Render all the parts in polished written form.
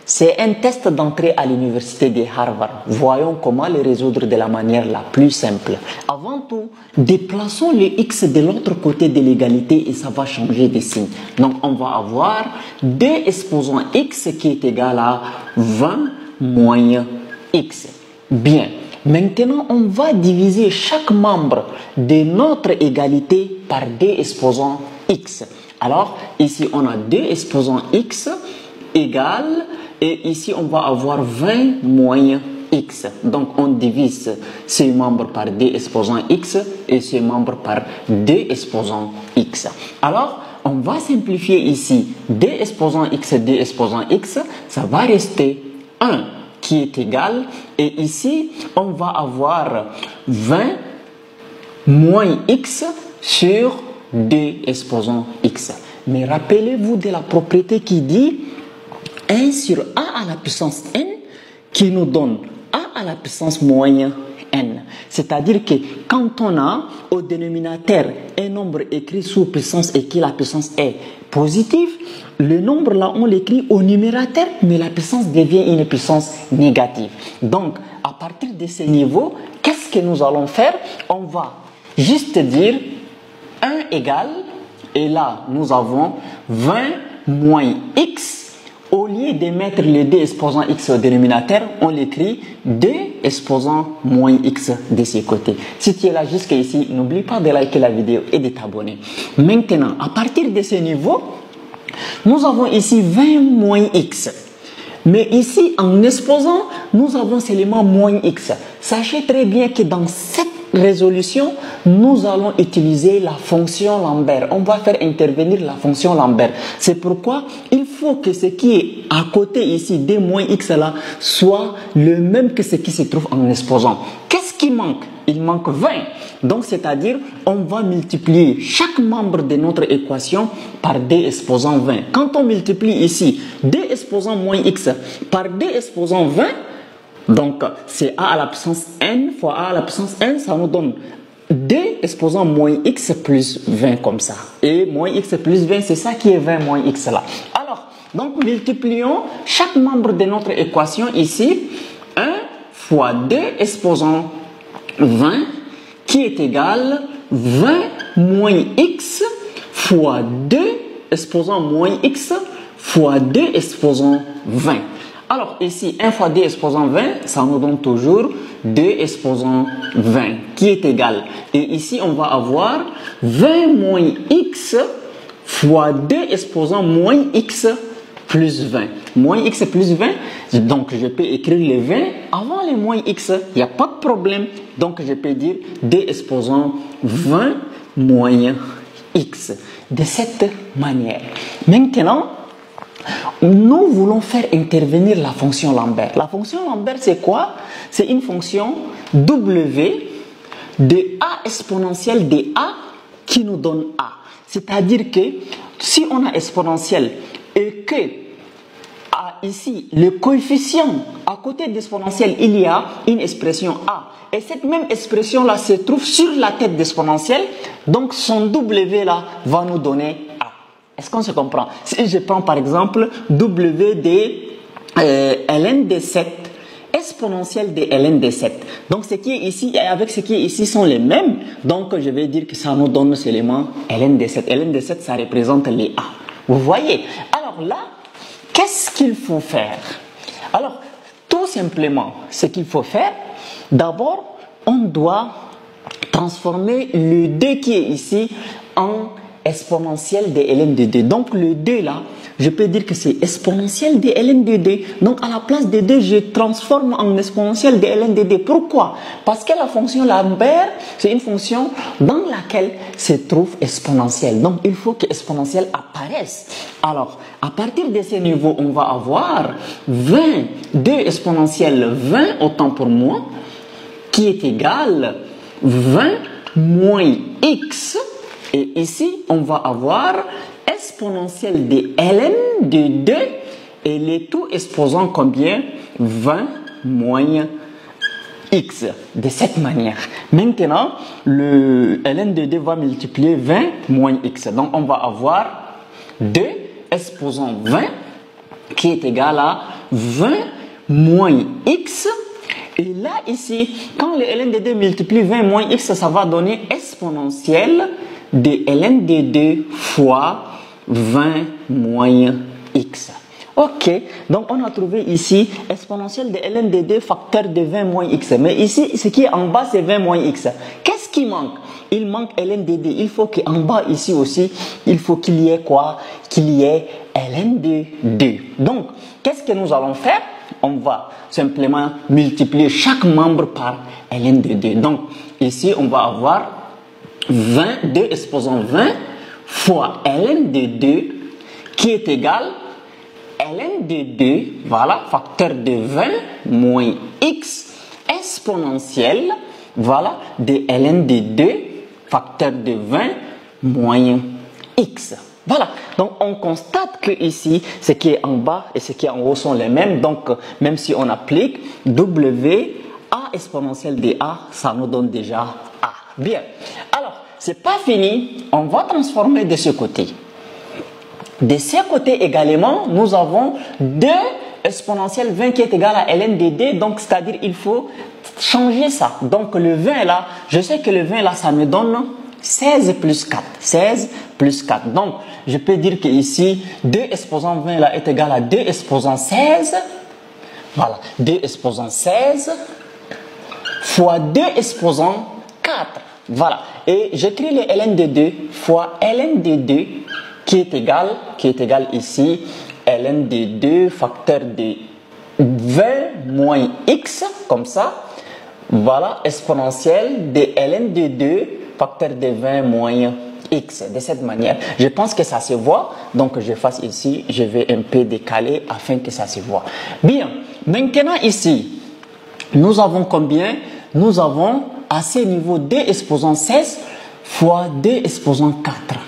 C'est un test d'entrée à l'université de Harvard. Voyons comment le résoudre de la manière la plus simple. Avant tout, déplaçons le x de l'autre côté de l'égalité et ça va changer de signe. Donc, on va avoir 2 exposant x qui est égal à 20 moins x. Bien. Maintenant, on va diviser chaque membre de notre égalité par 2 exposants x. Alors, ici, on a 2 exposants x égale, et ici, on va avoir 20 moins x. Donc, on divise ces membres par 2 exposants x et ces membres par 2 exposants x. Alors, on va simplifier ici 2 exposants x et 2 exposants x. Ça va rester 1 qui est égal, et ici, on va avoir 20 moins x sur 2 exposants x. Mais rappelez-vous de la propriété qui dit 1 sur a à la puissance n qui nous donne a à la puissance moins n. C'est-à-dire que quand on a au dénominateur un nombre écrit sous puissance et que la puissance est positive, le nombre là on l'écrit au numérateur, mais la puissance devient une puissance négative. Donc à partir de ce niveau, qu'est-ce que nous allons faire? On va juste dire 1 égale, et là nous avons 20 moins x. Au lieu de mettre les 2 exposants x au dénominateur, on l'écrit 2 exposants moins x de ce côté. Si tu es là jusqu'ici, n'oublie pas de liker la vidéo et de t'abonner. Maintenant, à partir de ce niveau, nous avons ici 20 moins x. Mais ici, en exposant, nous avons seulement moins x. Sachez très bien que dans cette résolution, nous allons utiliser la fonction Lambert. On va faire intervenir la fonction Lambert. C'est pourquoi il faut que ce qui est à côté ici, d moins x là, soit le même que ce qui se trouve en exposant. Qu'est-ce qui manque? Il manque 20. Donc, c'est-à-dire, on va multiplier chaque membre de notre équation par 2 exposant 20. Quand on multiplie ici 2 exposant moins x par 2 exposant 20, donc c'est a à la puissance n fois a à la puissance n, ça nous donne 2 exposant moins x plus 20 comme ça. Et moins x plus 20, c'est ça qui est 20 moins x là. Alors, donc multiplions chaque membre de notre équation ici. 1 fois 2 exposant 20 qui est égal 20 moins x fois 2 exposant moins x fois 2 exposant 20. Alors ici, 1 fois 2 exposant 20, ça nous donne toujours 2 exposant 20 qui est égal. Et ici, on va avoir 20 moins x fois 2 exposant moins x plus 20. Moins x plus 20, donc je peux écrire les 20 avant les moins x, il n'y a pas de problème. Donc je peux dire 2 exposant 20 moins x. De cette manière. Maintenant, nous voulons faire intervenir la fonction Lambert. La fonction Lambert, c'est quoi? C'est une fonction W de a exponentielle de a qui nous donne a. C'est-à-dire que si on a exponentielle et que ici, le coefficient à côté d'exponentielle, il y a une expression a. Et cette même expression-là se trouve sur la tête d'exponentielle. Donc, son W là va nous donner a. Est-ce qu'on se comprend? Si je prends par exemple W de ln de 7, exponentielle de ln de 7. Donc, ce qui est ici et avec ce qui est ici sont les mêmes. Donc, je vais dire que ça nous donne seulement ln de 7. ln de 7, ça représente les a. Vous voyez? Alors là, qu'est-ce qu'il faut faire? Alors, tout simplement, ce qu'il faut faire, d'abord, on doit transformer le 2 qui est ici en exponentielle de ln de 2. Donc, le 2 là, je peux dire que c'est exponentielle de ln de 2. Donc, à la place de 2, je transforme en exponentielle de ln de 2. Pourquoi? Parce que la fonction Lambert, c'est une fonction dans laquelle se trouve exponentielle. Donc, il faut que exponentielle apparaisse. Alors, à partir de ce niveau, on va avoir 20, 2 exponentielle 20, autant pour moi, qui est égal 20 moins x. Et ici, on va avoir exponentielle de ln de 2 et le tout exposant combien? 20 moins x. De cette manière. Maintenant, le ln de 2 va multiplier 20 moins x. Donc, on va avoir 2 exposant 20 qui est égal à 20 moins x. Et là, ici, quand le ln de 2 multiplie 20 moins x, ça va donner exponentielle de ln de 2 fois 20 moins x. Ok, donc on a trouvé ici exponentielle de ln de 2 facteur de 20 moins x. Mais ici, ce qui est en bas, c'est 20 moins x. Qu'est-ce qui manque? Il manque ln de 2. Il faut qu'en bas, ici aussi, il faut qu'il y ait quoi? Qu'il y ait ln de 2. Donc, qu'est-ce que nous allons faire? On va simplement multiplier chaque membre par ln de 2. Donc, ici, on va avoir 20, 2 exposant 20 fois ln de 2 qui est égal ln de 2, voilà, facteur de 20 moins x exponentielle, voilà, de ln de 2, facteur de 20 moins x. Voilà, donc on constate que ici, ce qui est en bas et ce qui est en haut sont les mêmes. Donc, même si on applique W, A exponentielle de A, ça nous donne déjà A. Bien, alors, c'est pas fini, on va transformer de ce côté. De ce côté également, nous avons 2 exponentielle 20 qui est égal à ln de 2, donc c'est-à-dire il faut changer ça. Donc le 20 là, je sais que le 20 là, ça me donne 16 plus 4. 16 plus 4. Donc, je peux dire que ici, 2 exposant 20 là est égal à 2 exposant 16. Voilà, 2 exposant 16 fois 2 exposant 4. Voilà, et j'écris le ln de 2 fois ln de 2 qui est égal ici, ln de 2 facteur de 20 moins x, comme ça. Voilà, exponentielle de ln de 2 facteur de 20 moins x, de cette manière. Je pense que ça se voit, donc je fasse ici, je vais un peu décaler afin que ça se voit. Bien, maintenant ici, nous avons combien? Nous avons à ce niveau 2 exposant 16 fois 2 exposant 4.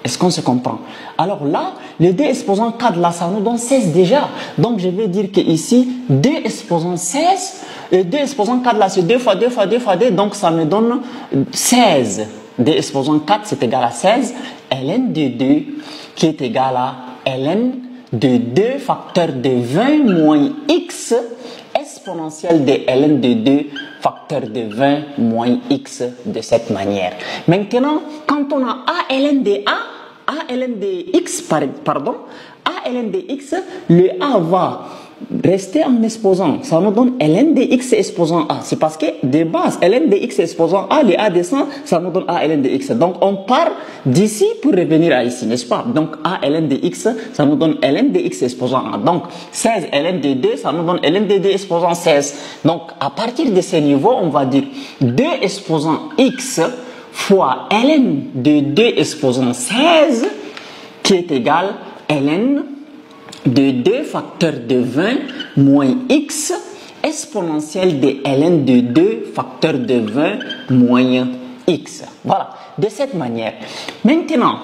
Est-ce qu'on se comprend? Alors là, le 2 exposant 4, là, ça nous donne 16 déjà. Donc, je vais dire que ici, 2 exposant 16, et 2 exposant 4, là, c'est 2 fois 2 fois 2 fois 2, donc ça me donne 16. 2 exposant 4, c'est égal à 16. ln de 2, qui est égal à ln de 2 facteur de 20 moins x, exponentielle de ln de 2 facteur de 20 moins x de cette manière. Maintenant, quand on a a ln de x, pardon, a ln de x, le a va rester en exposant. Ça nous donne ln de x exposant a. C'est parce que de base, ln de x exposant a, le a descend, ça nous donne a ln de x. Donc, on part d'ici pour revenir à ici, n'est-ce pas? Donc, a ln de x, ça nous donne ln de x exposant a. Donc, 16 ln de 2, ça nous donne ln de 2 exposant 16. Donc, à partir de ce niveau, on va dire 2 exposant x fois ln de 2 exposant 16 qui est égal ln de 2 facteur de 20 moins x exponentielle de ln de 2 facteur de 20 moins x. Voilà, de cette manière. Maintenant,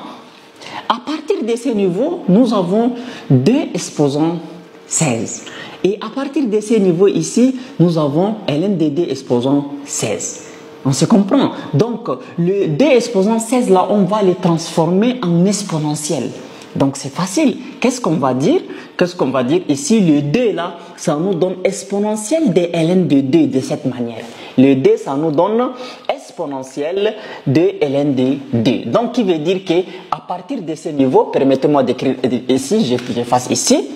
à partir de ce niveau, nous avons 2 exposant 16. Et à partir de ce niveau ici, nous avons ln de 2 exposant 16. On se comprend. Donc, le 2 exposant 16, là, on va les transformer en exponentielle. Donc, c'est facile. Qu'est-ce qu'on va dire? Qu'est-ce qu'on va dire ici? Le 2, là, ça nous donne exponentielle de ln de 2 de cette manière. Le 2, ça nous donne exponentielle de ln de 2. Donc, qui veut dire que à partir de ce niveau, permettez-moi d'écrire ici, je fasse ici.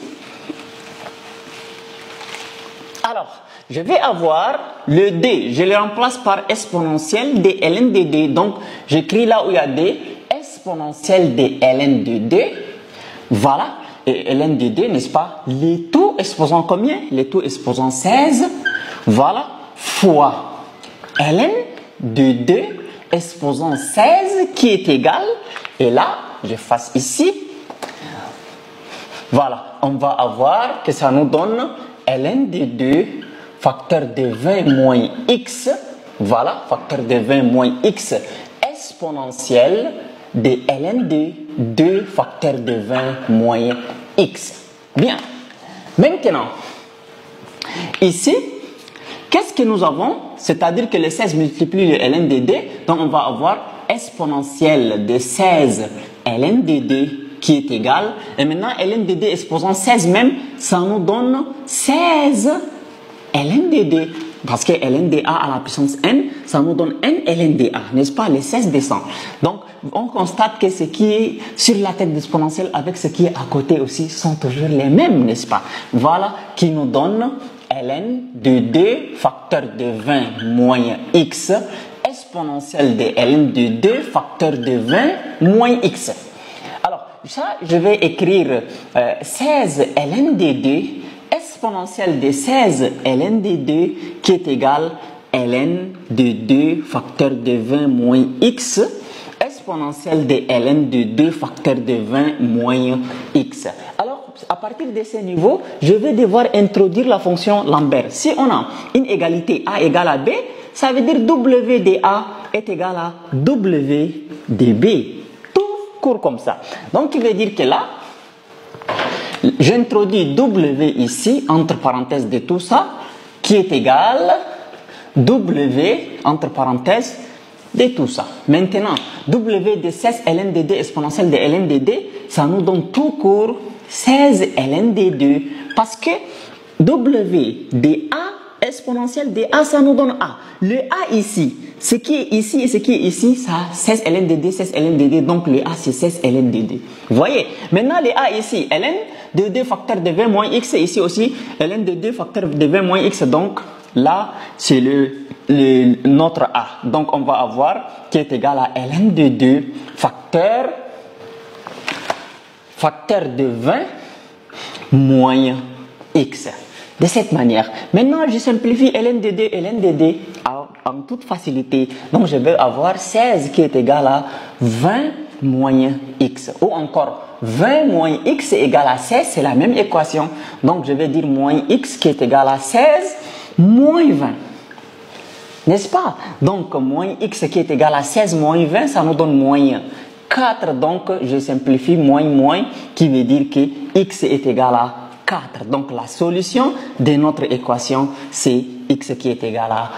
Alors, je vais avoir le d, je le remplace par exponentielle de ln de 2. Donc, j'écris là où il y a d, exponentielle de ln de 2. Voilà, et ln de 2, n'est-ce pas? Les taux exposant combien? Les taux exposant 16. Voilà, fois ln de 2 exposant 16 qui est égal. Et là, je fasse ici. Voilà, on va avoir que ça nous donne ln de 2 facteur de 20 moins x, voilà, facteur de 20 moins x exponentielle de ln de 2 facteur de 20 moins x. Bien. Maintenant, ici, qu'est-ce que nous avons? C'est-à-dire que le 16 multiplie le ln de 2, donc on va avoir exponentielle de 16 ln de 2 qui est égal. Et maintenant, ln de 2 exposant 16 même, ça nous donne 16 ln de 2. Parce que ln de a à la puissance n, ça nous donne n ln de a, n'est-ce pas? Les 16 descendent. Donc, on constate que ce qui est sur la tête d'exponentielle avec ce qui est à côté aussi sont toujours les mêmes, n'est-ce pas? Voilà qui nous donne ln de 2 facteur de 20 moins x exponentielle de ln de 2 facteur de 20 moins x. Alors, ça, je vais écrire 16 ln de 2 exponentielle de 16 ln de 2 qui est égal ln de 2 facteur de 20 moins x exponentielle de ln de 2 facteur de 20 moins x. Alors, à partir de ce niveau, je vais devoir introduire la fonction Lambert. Si on a une égalité a égale à b, ça veut dire w de a est égal à w de b. Tout court comme ça. Donc, il veut dire que là, j'introduis w ici, entre parenthèses de tout ça, qui est égal w, entre parenthèses, de tout ça. Maintenant, w de 16 ln de 2 exponentielle de ln de 2, ça nous donne tout court 16 ln de 2. Parce que w de a exponentielle de a, ça nous donne a. Le a ici, ce qui est ici et ce qui est ici, ça a 16 ln de 2, 16 ln de 2. Donc le a, c'est 16 ln de 2. Vous voyez? Maintenant, le a ici, ln de 2 facteur de 20 moins x, et ici aussi, ln de 2 facteur de 20 moins x. Donc là, c'est notre a. Donc on va avoir qui est égal à ln de 2 facteur de 20 moins x. De cette manière. Maintenant, je simplifie ln de 2 et ln de 2 en toute facilité. Donc, je vais avoir 16 qui est égal à 20 moins x. Ou encore, 20 moins x est égal à 16, c'est la même équation. Donc, je vais dire moins x qui est égal à 16 moins 20. N'est-ce pas? Donc, moins x qui est égal à 16 moins 20, ça nous donne moins 4. Donc, je simplifie moins, qui veut dire que x est égal à 4. Donc, la solution de notre équation, c'est x qui est égal à